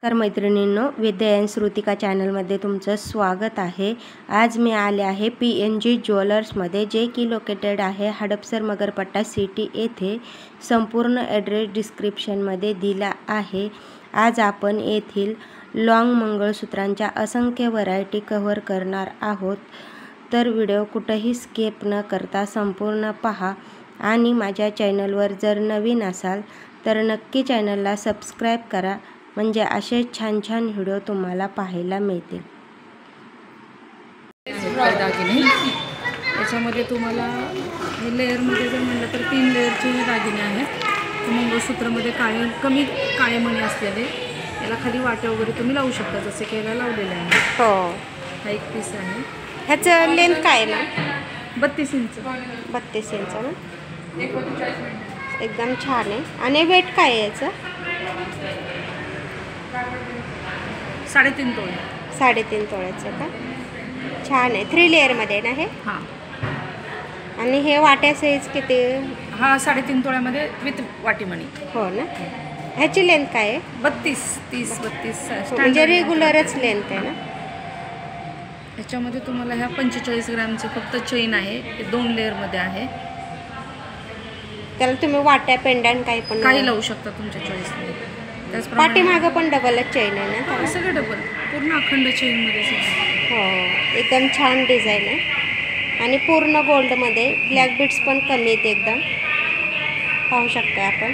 तर मैत्रिणींनो, विद्या एंड श्रुतिका चॅनलमध्ये तुमचं स्वागत आहे। आज मी आले आहे PNG ज्वेलर्समध्ये, जे की लोकेटेड आहे हडपसर मगरपट्टा सिटी येथे। संपूर्ण ॲड्रेस डिस्क्रिप्शनमध्ये दिला आहे। आज आपण येथील लॉंग मंगळसूत्रांच्या असंख्य व्हरायटी कव्हर करणार आहोत, तर व्हिडिओ कुठेही स्किप न करता संपूर्ण पहा। आणि माझ्या चॅनलवर जर नवीन असाल तर नक्की चॅनलला सबस्क्राईब करा, म्हणजे असे छान छान व्हिडिओ तुम्हाला पाहायला मिळतील। दागिने याच्यामध्ये तुम्हाला हे लेअरमध्ये जर म्हणलं तर 3 लेअरचे हे दागिने आहेत। मंगळसूत्रामध्ये कमी काळे मणी असलेले, याला खाली वाट्या वगैरे तुम्ही लावू शकता, जसे की याला लावलेले आहे। हो, हा एक पीस आहे। ह्याचं लेंथ काय ना? 32 इंच। 32 इंच ना, एकदम छान आहे। आणि वेट काय आहे याचं? 3.5 तोळे। 3.5 तोळ्याचं का? छान आहे। 3 लेअरमध्ये ना हे? हां। आणि हे वाट्या साईज किती? हा 3.5 तोळ्यामध्ये विथ वाटीमणी। हो ना। ह्याची लेंथ काय आहे? 32, 30, 32 म्हणजे रेग्युलरच लेंथ आहे ना? ह्याच्यामध्ये तुम्हाला ह्या 45 ग्रॅमचे फक्त चेन आहे, हे 2 लेअरमध्ये आहे। त्याला तुम्ही वाट्या पेंडंट काही लावू शकता तुमच्या चॉईसने। पाठीमागं पण डबलच चेन आहे ना? सगळं डबल, पूर्ण अखंड चेनमध्ये। हो, एकदम छान डिझाईन आहे। आणि पूर्ण गोल्डमध्ये ब्लॅक बीड्स पण कमी आहेत एकदम, पाहू शकता आपण।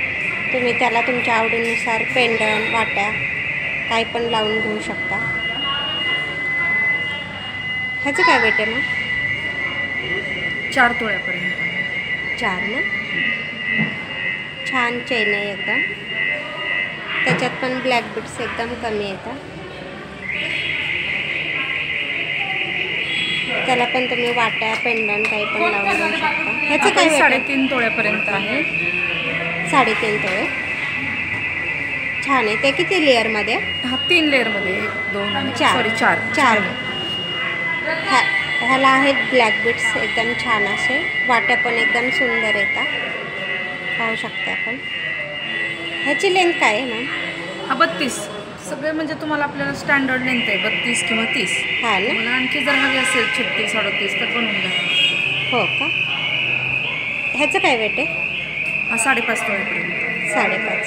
तुम्ही त्याला तुमच्या आवडीनुसार पेंडंट, वाट्या काही पण लावून घेऊ शकता। ह्याचं काय वेट आहे मग? 4 तोळ्यापर्यंत। 4 ना? छान चेन आहे एकदम, त्याच्यात पण ब्लॅक बीड्स एकदम कमी येतात। त्याला पण तुम्ही वाट्या, पेंडंट काही पण लावून घेऊ शकता। ह्याचं काय? 3.5 तोळ्यापर्यंत आहे। 3.5 तोळे। छान आहे। ते किती लेअरमध्ये? हा 3 लेअरमध्ये, 1, 2 आणि 4। ह्याला आहेत ब्लॅक बीड्स एकदम छान असे, वाट्या पण एकदम सुंदर येतात, पाहू शकता आपण। ह्याची लेंथ काय आहे मॅम? हा 32, सगळे म्हणजे तुम्हाला आपल्याला स्टँडर्ड लेंथ आहे 32 किंवा 30। हा ना? मला आणखी जर हवी असेल 36, 38 तर बनवून द्या। हो का? ह्याचं काय वेट आहे? हा 5.5 तोळ्यापर्यंत। 5.5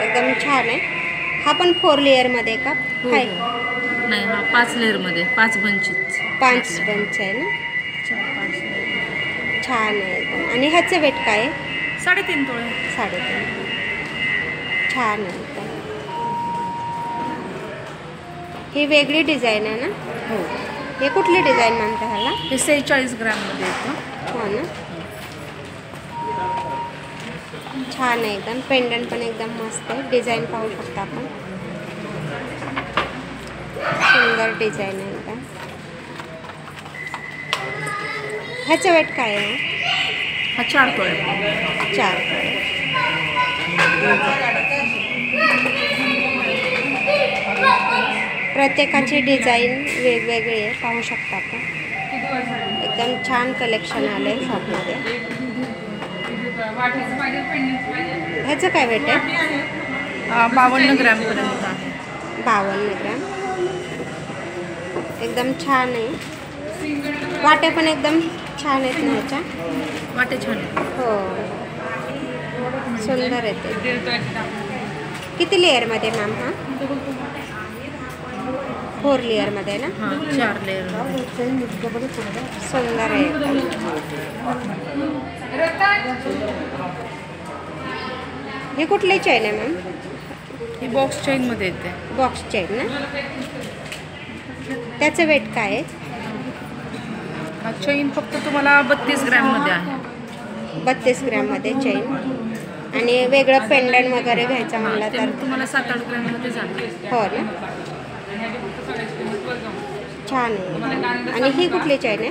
एकदम छान आहे। हा पण 4 लेअरमध्ये का? नाही, हा 5 लेअरमध्ये, 5 बंचेस। 5 बंच आहे ना? 4-5 लेअर। छान आहे एकदम। आणि ह्याचं वेट काय आहे? 3.5 तोळे। 3.5। छान आहे एकदम। ही वेगळी डिझाईन आहे ना? हो। हे कुठली डिझाईन म्हणता ह्याला? हे 46 ग्रॅममध्ये येतं। हो ना? छान आहे एकदम। पेंडंट पण एकदम मस्त आहे, डिझाईन पाहू शकता आपण, सुंदर डिझाईन आहे एकदम। ह्याचं वेट काय आहे? हा 4 तोळे। 4 तोळे। प्रत्येकाची डिझाईन वेगवेगळी आहे, पाहू शकता आपण। एकदम छान कलेक्शन आलं आहे शॉपमध्ये। ह्याचं काय वेट आहे? 52 ग्रॅमपर्यंत आहे। 52 ग्रॅम। एकदम छान आहे। वाट्या पण एकदम छान आहेत ना ह्याच्या? वाटे छान आहे। हो, सुंदर येते। किती लेअरमध्ये मॅम हा? 4 लेअरमध्ये ना? हां, 4 लेअर। सुंदर आहे एकदम। हे कुठली चेन आहे मॅम? ही बॉक्स चेनमध्ये येते। बॉक्स चेन ना? त्याचं वेट काय आहे? हा चेन फक्त तुम्हाला 32 ग्रॅममध्ये आहे। 32 ग्रॅममध्ये चेन। आणि वेगळं पेंडंट वगैरे घ्यायचं म्हणलं तर तुम्हाला 7-8 ग्रॅममध्ये जाणार। हो ना? छान आहे। आणि ही कुठली चेन आहे?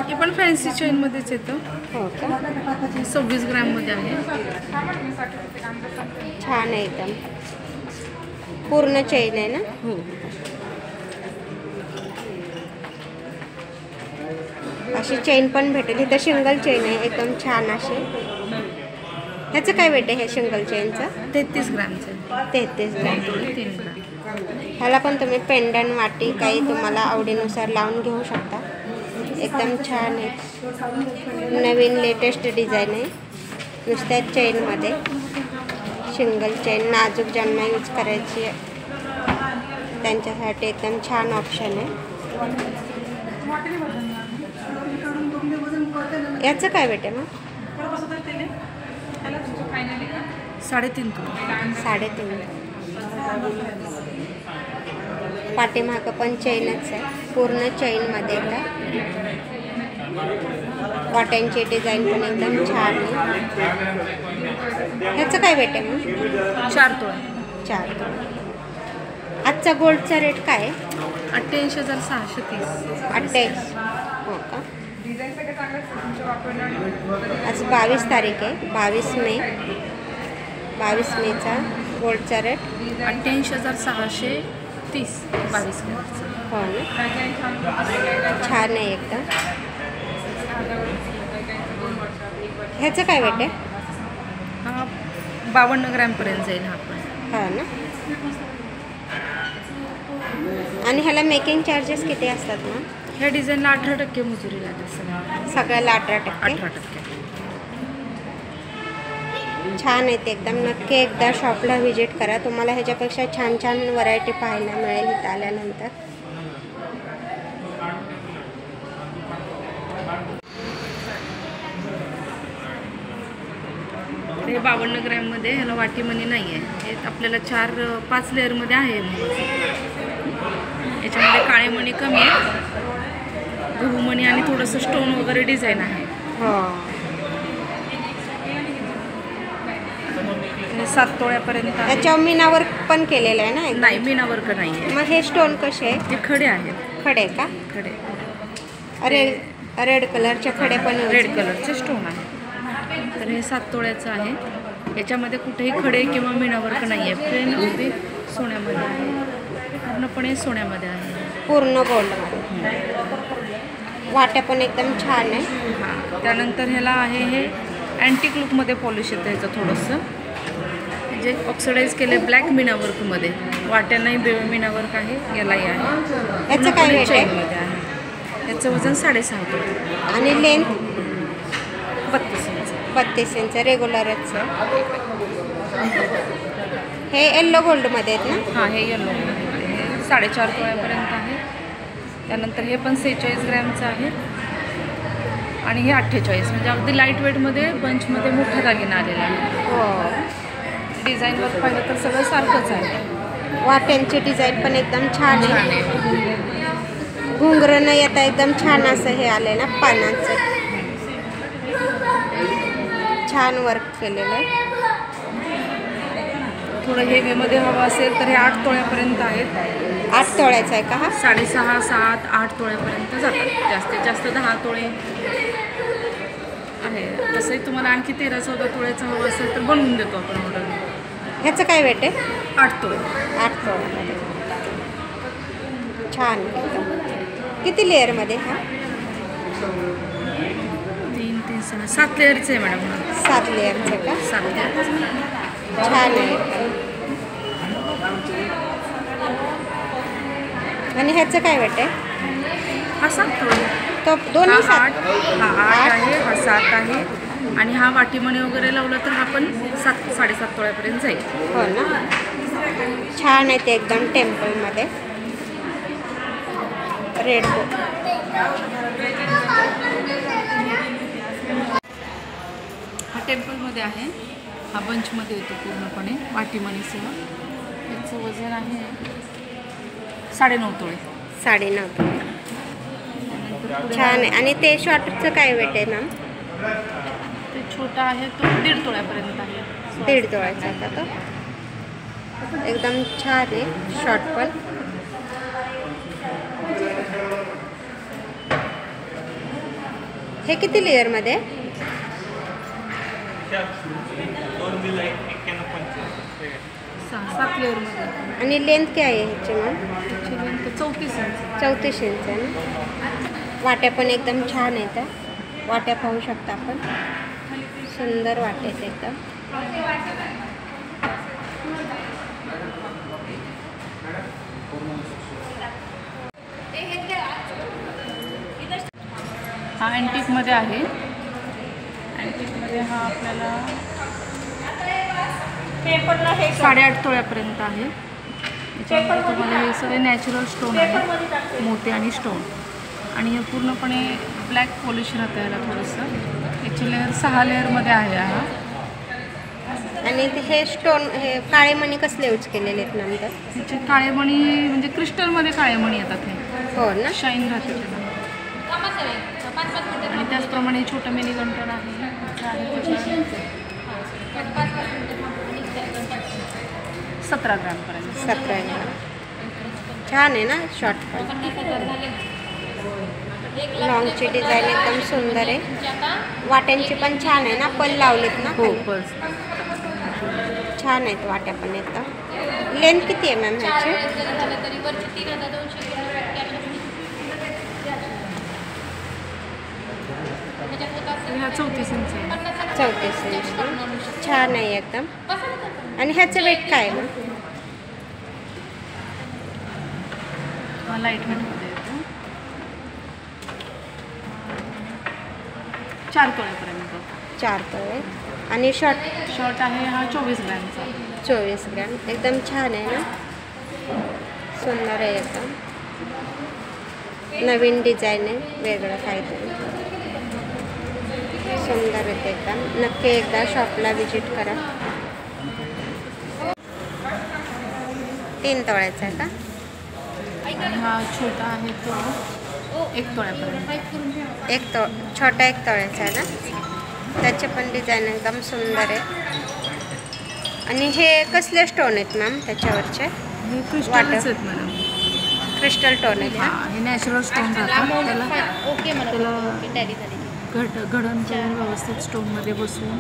ही पण फॅन्सी चेनमध्येच येतं। हो का? 26 ग्रॅममध्ये आहे। छान आहे एकदम, पूर्ण चेन आहे ना? हो। अशी चेन पण भेटेल इथं, सिंगल चेन आहे एकदम छान अशी। ह्याचं काय वेट आहे हे सिंगल चेनचं? 33 ग्रॅमचं. 33 ग्रॅम. 3 ग्रॅम. ह्याला पण तुम्ही पेंडंट वाटी काही तुम्हाला आवडीनुसार लावून घेऊ शकता. एकदम छान आहे, नवीन लेटेस्ट डिझाईन आहे. नुसत्या चेनमध्ये सिंगल चेन, नाजूक ज्यांना यूज करायची आहे त्यांच्यासाठी एकदम छान ऑप्शन आहे. याचं काय वेट आहे मग? 3.5 तोळे. 3.5. पाठीमागं पण चेनच आहे, पूर्ण चेनमध्ये येतं. वाट्यांची डिझाईन पण एकदम छान आहे. ह्याचं काय वेट आहे मग? 4 तोळे. 4 तोळे. आजचा गोल्डचा रेट काय आहे? 88,630. 28. हो का? आज 22 तारीख आहे, 22 मे. 22 मेचा गोल्डचा रेट 88,630. 22 कॅरेटचा. हो ना, छान आहे एकदम. ह्याचं काय वेट आहे? हा 52 ग्रॅमपर्यंत जाईल हा पण. हा ना. आणि ह्याला मेकिंग चार्जेस किती असतात ना? ह्या डिझाईनला 18% मजुरी लागते. सगळ्याला 18%. 18%. छान आहे ते एकदम. नक्की एकदा शॉपला व्हिजिट करा, तुम्हाला ह्याच्यापेक्षा छान छान व्हरायटी पाहायला मिळेल इथं आल्यानंतर. हे 52 ग्रॅममध्ये ह्याला वाटीमणी नाही आहे. हे आपल्याला 4-5 लेअरमध्ये आहे. याच्यामध्ये काळे मणी कमी आहे, गहू मणी आणि थोडंसं स्टोन वगैरे डिझाईन आहे. हो. 7 तोळ्यापर्यंत. याच्यावर मीनावर पण केलेलं आहे ना? नाही, मीना वर्क नाही आहे. मग हे स्टोन कसे आहे? हे खडे आहेत. खडे का? खडे. रेड कलरचे खडे पण. रेड कलरचे स्टोन आहे. तर हे 7 तोळ्याचं आहे. याच्यामध्ये कुठेही खडे किंवा मीना वर्क नाही आहे. प्लेन अगदी सोन्यामध्ये आहे, पूर्णपणे सोन्यामध्ये आहे. पूर्ण गोल्डमध्ये. वाट्या पण एकदम छान आहे. हां. त्यानंतर ह्याला आहे हे अँटिक लुकमध्ये पॉलिश येतं ह्याचं थोडंसं, जे ऑक्सिडाईज केले ब्लॅक मीना वर्कमध्ये. वाट्यांनाही मीना वर्क आहे, यालाही आहे. याचं काय वेट आहे? आहे. याचं वजन 6.5 किलो. आणि लेंथ 32 इंच. 32 इंच रेग्युलरच. हे येल्लो गोल्डमध्ये आहेत ना? हां, हे येलो. हे 4.5 तोळ्यापर्यंत आहे. त्यानंतर हे पण 46 ग्रॅमचं आहे आणि हे 48. म्हणजे अगदी लाईट वेटमध्ये बंचमध्ये मोठा दागिना आलेला आहे. हो. डिझाईनवर पाहिलं तर सगळं सारखंच आहे. वाट्यांची डिझाईन पण एकदम छान आहे. घुंगरं न येता एकदम छान असं हे आलंय ना पानाचं. छान वर्क केलेलं आहे. थोडं हेवीमध्ये हवं असेल तर हे 8 तोळ्यापर्यंत आहेत. 8 तोळ्याचा आहे का हा? 6.5, 7, 8 तोळ्यापर्यंत जातात. जास्तीत जास्त 10 तोळे आहे. तसंही तुम्हाला आणखी 13-14 तोळ्याचं हवं असेल तर बनवून देतो आपण ऑर्डर. ह्याचं काय वेट आहे? 8 तोळे. 8 तोळ्यामध्ये. छान एकदम. किती लेअरमध्ये हा? 3, 3, 6, 7 लेअरचे आहे मॅडम. 7 लेअरचे का? 7 लेअरचे. छान आहे. आणि ह्याचं काय वाटतं? हा 7 तोळे. तो दोन्ही हा 7. 8 आहे, हा 7 आहे आणि हा वाटीमणी वगैरे लावला तर हा पण 7-7.5 तोळ्यापर्यंत जाईल. हो ना. छान आहे ते एकदम टेम्पलमध्ये. रेड हा टेम्पलमध्ये आहे. हा बंचमध्ये येतो पूर्णपणे वाटीमणीसह. याचं वजन आहे 9.5 तोळे. 9.5 तोळे. छान आहे. आणि ते शॉर्टचं काय वेट आहे मॅम? ते छोटा आहे, तो 1.5 तोळ्यापर्यंत आहे. 1.5 तोळ्याचा का तो? एकदम छान आहे शॉर्ट पण. हे किती लेअरमध्ये? 7 लेअरमध्ये. आणि लेंथ काय आहे ह्याची मॅम? त्याची लेंथ 34 इंच. 34 इंच आहे ना. वाट्या पण एकदम छान आहेत. वाट्या पाहू शकता आपण. सुंदर वाट्या आहेत एकदम. हा अँटिकमध्ये आहे. अँटिकमध्ये हा आपल्याला 8.5 तोळ्यापर्यंत आहे. याच्यामध्ये तुम्हाला हे सगळे नॅचरल स्टोन आहे, मोती आणि स्टोन, आणि हे पूर्णपणे ब्लॅक पॉलिश राहतं याला थोडंसं. याची लेअर 6 लेअरमध्ये आहे हा. आणि हे स्टोन, हे काळे मणी कसले यूज केलेले आहेत नंतर? त्याचे काळे मणी म्हणजे क्रिस्टलमध्ये काळे मणी येतात हे. हो ना, शाईन राहते त्याला. आणि त्याचप्रमाणे छोटं मिनी गंठण आहे. 17 ग्रॅमपर्यंत. 17 ग्रॅम. छान आहे ना शॉर्ट पण. लॉंगची डिझाईन एकदम सुंदर आहे. वाट्यांची पण छान आहे ना, पल लावलेत ना. हो, पर्स छान आहेत वाट्या पण एकदम. लेंथ किती आहे मॅम ह्याची? ह्या 34 इंच आहे. 34 इंच. छान आहे एकदम. आणि ह्याचं वेट काय आहे मग? लाईट वेटमध्ये येतो. 4 तोळ्यापर्यंत. 4 तोळे. आणि शॉर्ट आहे हा 24 ग्रॅमचा. 24 ग्रॅम. एकदम छान आहे ना, सुंदर आहे एकदम. नवीन डिझाईन आहे, वेगळं काहीतरी सुंदर आहे एकदम. नक्की एकदा शॉपला व्हिजिट करा. 3 तोळ्याचा आहे का? आणि हा छोटा आहे तो 1 तोळ्यापर्यंत. छोटा 1 तोळ्याचा आहे ना. त्याचे पण डिझाईन एकदम सुंदर आहे. आणि हे कसले स्टोन आहेत मॅम त्याच्यावरचे? हे क्रिस्टल्स आहेत मॅडम. क्रिस्टल स्टोन आहेत. हे नॅचरल स्टोन राहतात. त्याला घडण करून व्यवस्थित स्टोनमध्ये बसवून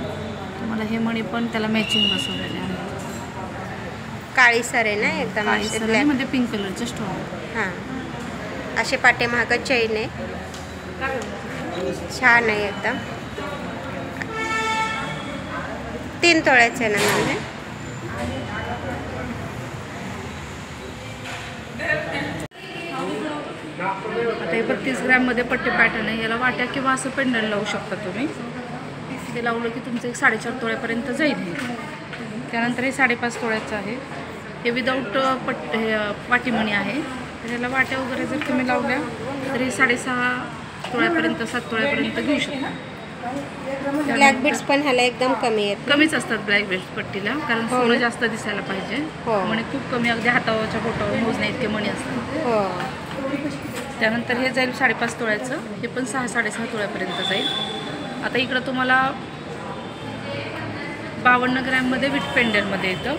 तुम्हाला हे मणी पण त्याला मॅचिंग बसवलेले आहे. काळीसर आहे ना एकदम. म्हणजे पिंक कलरचे स्टोन. हां, असे पाठीमागं चैन आहे. छान आहे एकदम. 3 तोळ्याचे आहे ना म्हणजे. आता हे 32 ग्रॅममध्ये पट्टी पॅटर्न आहे. याला वाट्या किंवा असं पेंडल लावू शकता तुम्ही. ते लावलं की तुमचं एक 4.5 तोळ्यापर्यंत जाईल हे. त्यानंतर हे 5.5 तोळ्याचं आहे. हे विदाऊट पाटीमणी आहे. तर याला वाट्या वगैरे जर तुम्ही लावल्या तर हे 6.5 तोळ्यापर्यंत 7 तोळ्यापर्यंत घेऊ शकता. ब्लॅक बीड्स पण ह्याला एकदम कमीच असतात ब्लॅक बीड्स पट्टीला, कारण सोनं जास्त दिसायला पाहिजे. म्हणे खूप कमी, अगदी हातावरच्या बोटावर मोजणे इतके मणी असतात. त्यानंतर हे जाईल 5.5 तोळ्याचं. हे पण 6-6.5 तोळ्यापर्यंत जाईल. आता इकडं तुम्हाला 52 ग्रॅममध्ये विथ पेंडलमध्ये येतं.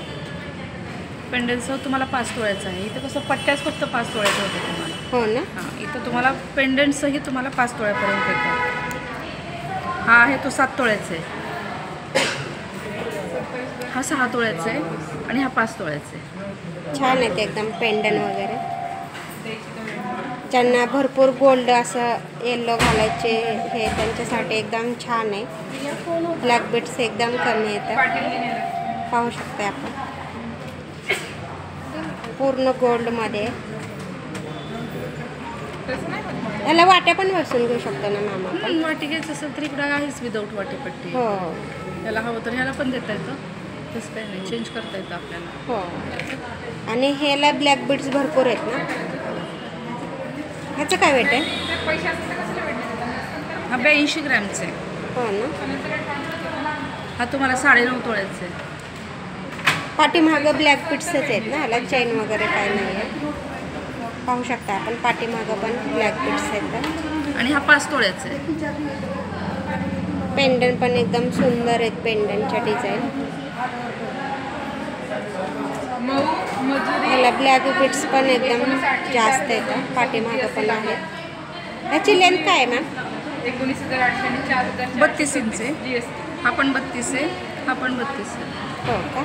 पेंडलसह तुम्हाला 5 तोळ्याचं आहे. इथं कसं पट्ट्याच फक्त 5 तोळ्याचं होतं तुम्हाला. हो ना. हां, इथं तुम्हाला पेंडंटसही तुम्हाला 5 तोळ्यापर्यंत येतं. हा आहे तो 7 तोळ्याचा आहे. हा 6 तोळ्याचा आहे. आणि हा 5 तोळ्याचा आहे. छान आहेत एकदम पेंडन वगैरे. ज्यांना भरपूर गोल्ड असं येल्लो घालायचे हे त्यांच्यासाठी एकदम छान आहे. ब्लॅक बीड्स एकदम कमी येतात. पाहू शकते आपण. पूर्ण गोल्डमध्ये. याला वाट्या पण बसून घेऊ शकतो ना मॅम आपण? वाटी घ्यायचं असेल तर इकडं आहेच विदाऊट वाटीपट्टी. हो. याला हवं तर ह्याला पण देता येतं. तसं काही नाही, चेंज करता येतं आपल्याला. हो. आणि ह्याला ब्लॅक बीड्स भरपूर आहेत ना. ह्याचं काय वेट आहे? हा 82 ग्रॅमचा आहे. हो ना. हा तुम्हाला 9.5 तोळ्याचा आहे. पाठीमागं ब्लॅक बीड्सच आहेत ना, ह्याला चेन वगैरे काय नाही आहे. पाहू शकता आपण पाठीमागं पण ब्लॅक बीड्स आहेत. आणि हा 5 तोळ्याचा आहे. पेंडन पण एकदम सुंदर आहेत. पेंडनच्या डिझाईन. ह्याला ब्लॅक बीड्स पण एकदम जास्त येतात. पाठीमागं पण आहेत. ह्याची लेंथ काय आहे मॅम? 32 इंच आहे. हा पण 32 आहे. हा पण 32 आहे. हो का.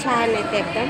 छान आहेत एकदम.